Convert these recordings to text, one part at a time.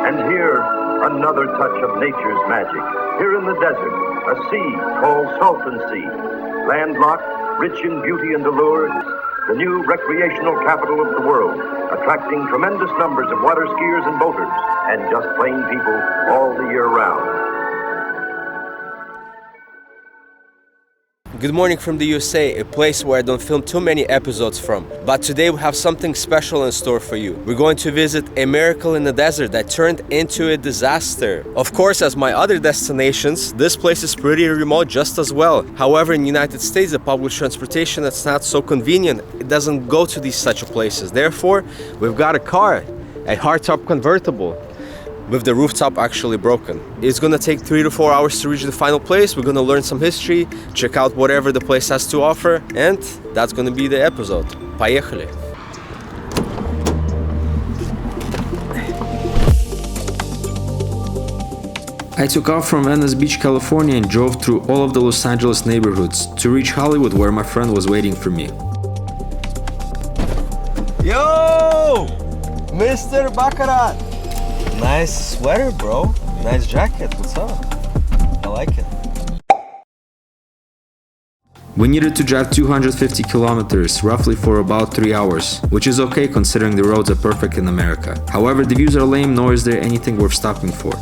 And here, another touch of nature's magic. Here in the desert, a sea called Salton Sea. Landlocked, rich in beauty and allure, the new recreational capital of the world, attracting tremendous numbers of water skiers and boaters, and just plain people all the year round. Good morning from the USA, a place where I don't film too many episodes from. But today we have something special in store for you. We're going to visit a miracle in the desert that turned into a disaster. Of course, as my other destinations, this place is pretty remote just as well. However, in the United States, the public transportation that's not so convenient. It doesn't go to these such places. Therefore, we've got a car, a hardtop convertible, with the rooftop actually broken. It's gonna take 3 to 4 hours to reach the final place. We're gonna learn some history, check out whatever the place has to offer, and that's gonna be the episode. Поехали! I took off from Venice Beach, California and drove through all of the Los Angeles neighborhoods to reach Hollywood, where my friend was waiting for me. Yo! Mr. Baccarat! Nice sweater, bro. Nice jacket. What's up? I like it. We needed to drive 250 kilometers, roughly for about 3 hours, which is okay considering the roads are perfect in America. However, the views are lame, nor is there anything worth stopping for.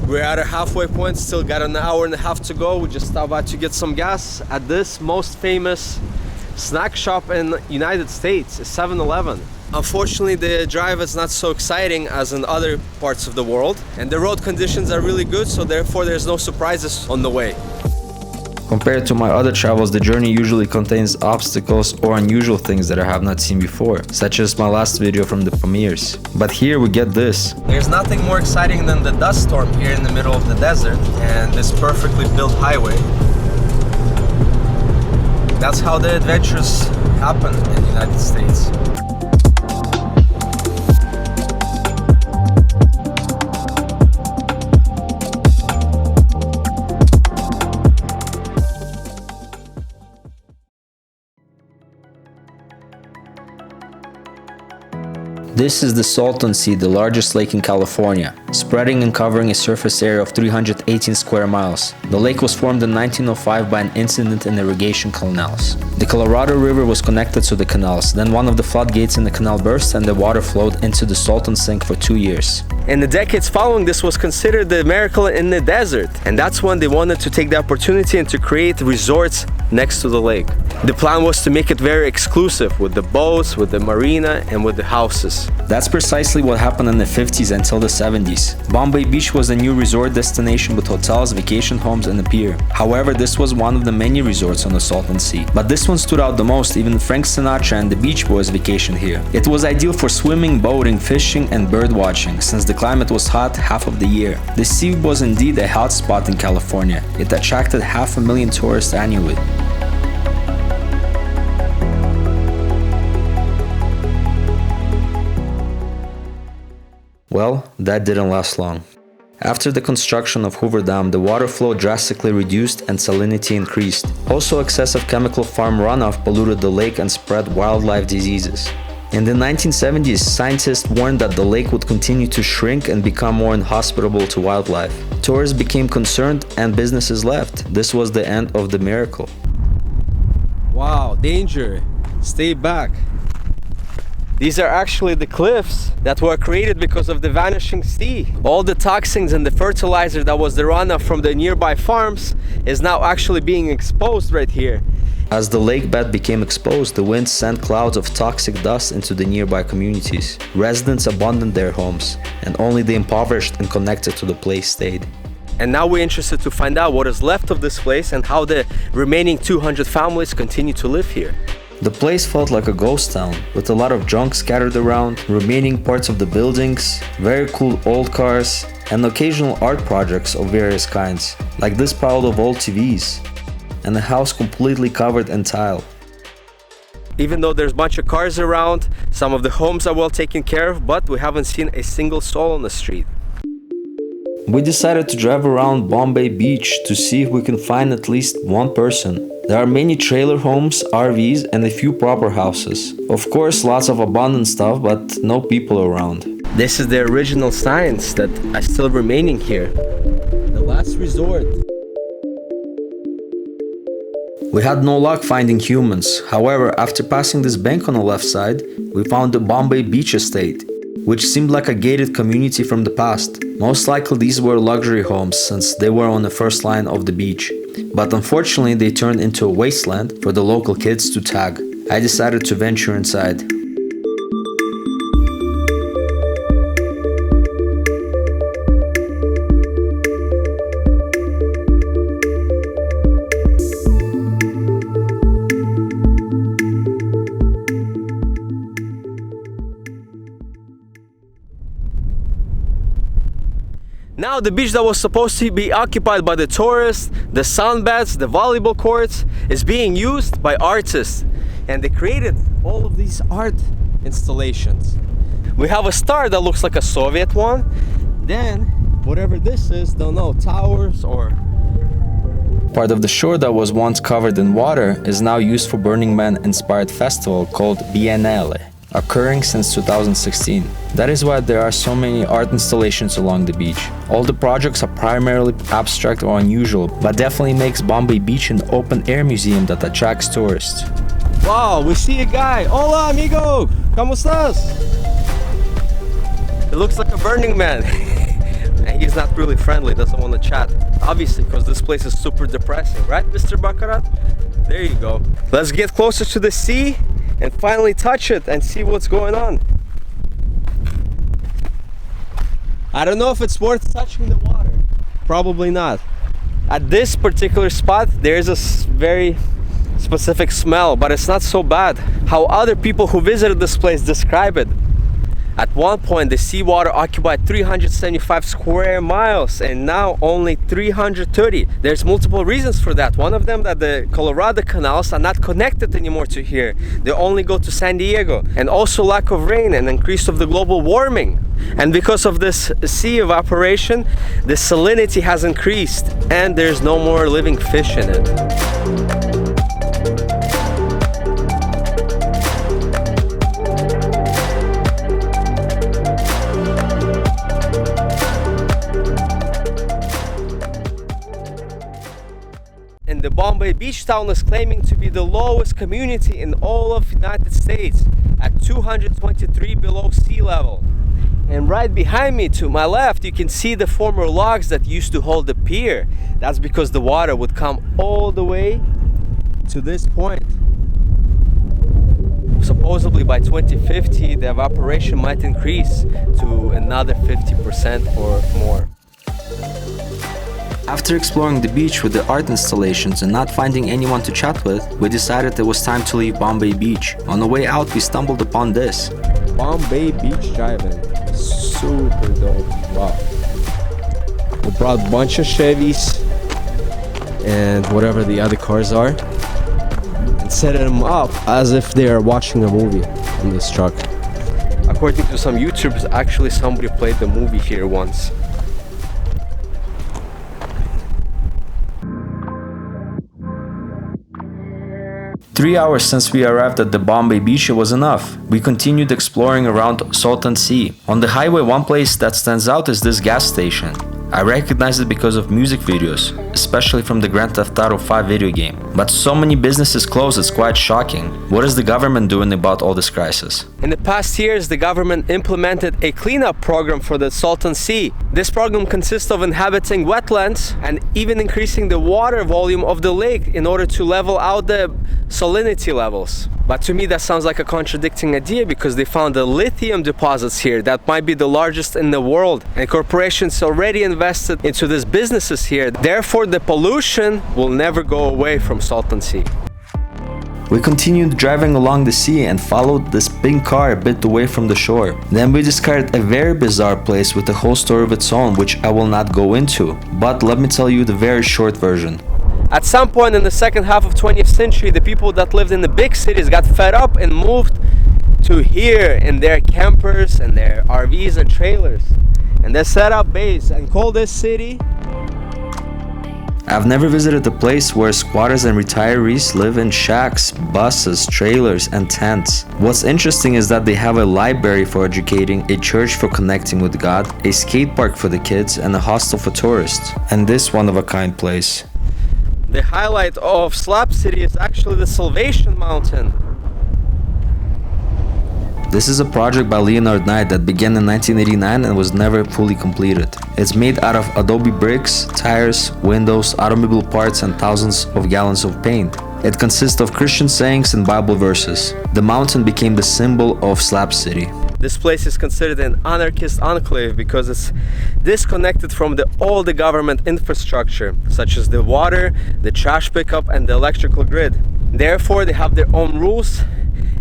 We're at a halfway point, still got an hour and a half to go. We just stopped by to get some gas at this most famous snack shop in the United States, 7-Eleven. Unfortunately, the drive is not so exciting as in other parts of the world, and the road conditions are really good, so therefore there's no surprises on the way. Compared to my other travels, the journey usually contains obstacles or unusual things that I have not seen before, such as my last video from the Pamirs. But here we get this. There's nothing more exciting than the dust storm here in the middle of the desert and this perfectly built highway. That's how the adventures happen in the United States. This is the Salton Sea, the largest lake in California, spreading and covering a surface area of 318 square miles. The lake was formed in 1905 by an incident in irrigation canals. The Colorado River was connected to the canals, then one of the floodgates in the canal burst and the water flowed into the Salton Sink for 2 years. In the decades following, this was considered the miracle in the desert, and that's when they wanted to take the opportunity and to create resorts next to the lake. The plan was to make it very exclusive with the boats, with the marina, and with the houses. That's precisely what happened in the 50s until the 70s. Bombay Beach was a new resort destination with hotels, vacation homes, and a pier. However, this was one of the many resorts on the Salton Sea. But this one stood out the most. Even Frank Sinatra and the Beach Boys vacationed here. It was ideal for swimming, boating, fishing, and bird watching, since the climate was hot half of the year. The sea was indeed a hot spot in California. It attracted 500,000 tourists annually. Well, that didn't last long. After the construction of Hoover Dam, the water flow drastically reduced and salinity increased. Also, excessive chemical farm runoff polluted the lake and spread wildlife diseases. In the 1970s, scientists warned that the lake would continue to shrink and become more inhospitable to wildlife. Tourists became concerned and businesses left. This was the end of the miracle. Wow, danger! Stay back! These are actually the cliffs that were created because of the vanishing sea. All the toxins and the fertilizer that was the runoff from the nearby farms is now actually being exposed right here. As the lake bed became exposed, the wind sent clouds of toxic dust into the nearby communities. Residents abandoned their homes, and only the impoverished and connected to the place stayed. And now we're interested to find out what is left of this place and how the remaining 200 families continue to live here. The place felt like a ghost town, with a lot of junk scattered around, remaining parts of the buildings, very cool old cars, and occasional art projects of various kinds, like this pile of old TVs, and a house completely covered in tile. Even though there's a bunch of cars around, some of the homes are well taken care of, but we haven't seen a single soul on the street. We decided to drive around Bombay Beach to see if we can find at least one person. There are many trailer homes, RVs, and a few proper houses. Of course, lots of abandoned stuff, but no people around. This is the original signs that are still remaining here. The last resort. We had no luck finding humans. However, after passing this bank on the left side, we found the Bombay beach estate, which seemed like a gated community from the past. Most likely these were luxury homes since they were on the first line of the beach. But unfortunately they turned into a wasteland for the local kids to tag. I decided to venture inside. Now the beach that was supposed to be occupied by the tourists, the sunbeds, the volleyball courts, is being used by artists. And they created all of these art installations. We have a star that looks like a Soviet one. Then, whatever this is, don't know, towers or... Part of the shore that was once covered in water is now used for Burning Man-inspired festival called Biennale, occurring since 2016. That is why there are so many art installations along the beach. All the projects are primarily abstract or unusual, but definitely makes Bombay Beach an open-air museum that attracts tourists. Wow, we see a guy! Hola, amigo! ¿Cómo estás? It looks like a Burning Man. And he's not really friendly, doesn't want to chat. Obviously, because this place is super depressing, right, Mr. Baccarat? There you go. Let's get closer to the sea and finally touch it and see what's going on. I don't know if it's worth touching the water. Probably not. At this particular spot, there's a very specific smell, but it's not so bad. How other people who visited this place describe it. At one point, the seawater occupied 375 square miles and now only 330. There's multiple reasons for that. One of them that the Colorado canals are not connected anymore to here. They only go to San Diego. And also lack of rain and increase of the global warming. And because of this sea evaporation, the salinity has increased and there's no more living fish in it. And the Bombay beach town is claiming to be the lowest community in all of United States at 223 below sea level. And right behind me to my left you can see the former logs that used to hold the pier. That's because the water would come all the way to this point. Supposedly by 2050 the evaporation might increase to another 50% or more. After exploring the beach with the art installations and not finding anyone to chat with, we decided it was time to leave Bombay Beach. On the way out, we stumbled upon this. Bombay Beach Drive-In. Super dope. Wow. We brought a bunch of Chevys and whatever the other cars are and set them up as if they are watching a movie in this truck. According to some YouTubers, actually somebody played the movie here once. Three hours since we arrived at the Bombay beach, it was enough. We continued exploring around Salton Sea. On the highway, one place that stands out is this gas station. I recognized it because of music videos, especially from the Grand Theft Auto 5 video game. But so many businesses closed, it's quite shocking. What is the government doing about all this crisis? In the past years, the government implemented a cleanup program for the Salton Sea. This program consists of inhabiting wetlands and even increasing the water volume of the lake in order to level out the salinity levels. But to me that sounds like a contradicting idea because they found the lithium deposits here that might be the largest in the world, and corporations already invested into these businesses here. Therefore the pollution will never go away from Salton Sea. We continued driving along the sea and followed this pink car a bit away from the shore. Then we discovered a very bizarre place with a whole story of its own, which I will not go into, but let me tell you the very short version. At some point in the second half of 20th century, the people that lived in the big cities got fed up and moved to here in their campers and their RVs and trailers. And they set up base and called this city I've never visited a place where squatters and retirees live in shacks, buses, trailers, and tents. What's interesting is that they have a library for educating, a church for connecting with God, a skate park for the kids, and a hostel for tourists. And this one-of-a-kind place. The highlight of Slab City is actually the Salvation Mountain. This is a project by Leonard Knight that began in 1989 and was never fully completed. It's made out of adobe bricks, tires, windows, automobile parts, and thousands of gallons of paint. It consists of Christian sayings and Bible verses. The mountain became the symbol of Slab City. This place is considered an anarchist enclave because it's disconnected from all the government infrastructure, such as the water, the trash pickup, and the electrical grid. Therefore, they have their own rules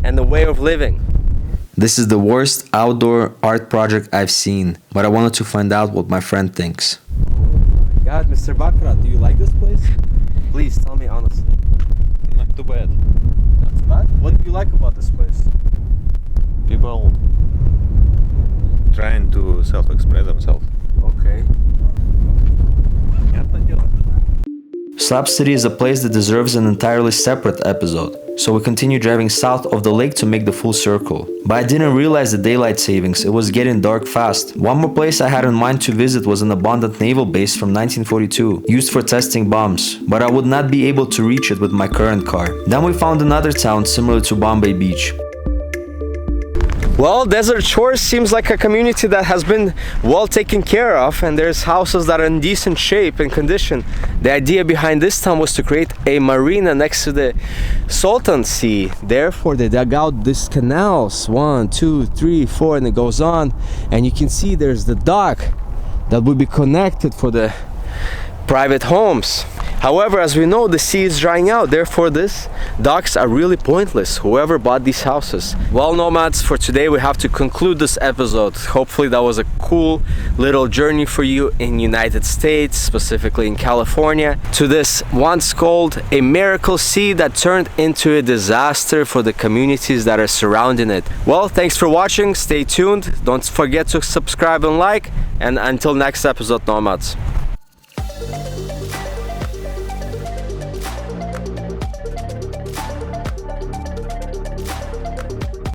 and a way of living. This is the worst outdoor art project I've seen, but I wanted to find out what my friend thinks. Oh my God, Mr. Bakra, do you like this place? Please tell me honestly. Not too bad. Not too bad? What do you like about this place? People trying to self-express themselves. Okay. Slab City is a place that deserves an entirely separate episode, so we continue driving south of the lake to make the full circle. But I didn't realize the daylight savings, it was getting dark fast. One more place I had in mind to visit was an abandoned naval base from 1942, used for testing bombs, but I would not be able to reach it with my current car. Then we found another town similar to Bombay Beach. Well, Desert Shores seems like a community that has been well taken care of, and there's houses that are in decent shape and condition. The idea behind this town was to create a marina next to the Salton Sea. Therefore, they dug out these canals, 1, 2, 3, 4, and it goes on. And you can see there's the dock that will be connected for the private homes. However, as we know, the sea is drying out, therefore these docks are really pointless, whoever bought these houses. Well, nomads, for today we have to conclude this episode. Hopefully that was a cool little journey for you in United States, specifically in California, to this once called a miracle sea that turned into a disaster for the communities that are surrounding it. Well, thanks for watching, stay tuned, don't forget to subscribe and like, and until next episode, nomads.